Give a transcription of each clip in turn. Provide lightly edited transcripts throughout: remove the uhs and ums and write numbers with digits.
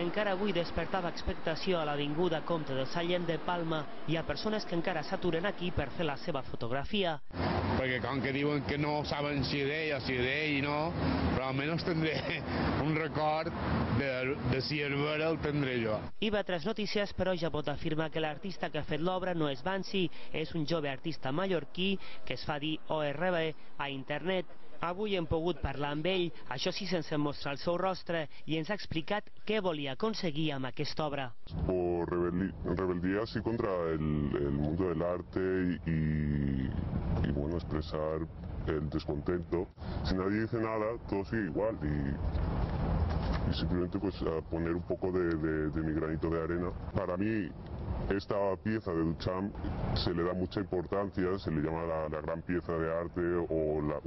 Encara avui despertava expectació a l'avinguda Comte de Sallent de Palma. Hi ha persones que encara s'aturen aquí per fer la seva fotografia. Perquè com que diuen que no saben si és d'ell o si és d'ell, no, però almenys tindré un record de si és vera el tindré jo. IB3 Notícies, però, ja pot afirmar que l'artista que ha fet l'obra no és Banksy, és un jove artista mallorquí que es fa dir ORB a internet. Avui hem pogut parlar amb ell, això sí sense mostrar el seu rostre, i ens ha explicat què volia aconseguir amb aquesta obra. Por rebeldía así contra el mundo del arte y bueno, expresar el descontento. Si nadie dice nada, todo sigue igual y simplemente pues poner un poco de mi granito de arena. Para mí esta pieza de Duchamp se le da mucha importancia, se le llama la gran pieza de arte o la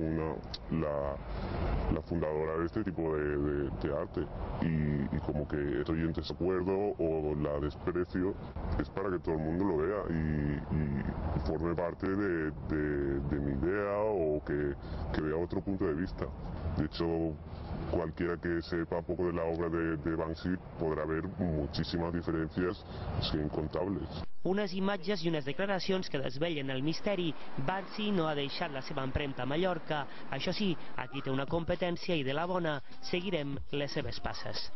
fundadora de este tipo de arte y como que estoy en desacuerdo o la desprecio es para que todo el mundo lo vea y forme parte de mi idea o que vea otro punto de vista. De hecho, cualquiera que sepa un poco de la obra de Banksy podrà ver muchísimas diferencias incontables. Unes imatges i unes declaracions que desvellen el misteri. Banksy no ha deixat la seva empremta a Mallorca. Això sí, aquí té una competència i de la bona seguirem les seves passes.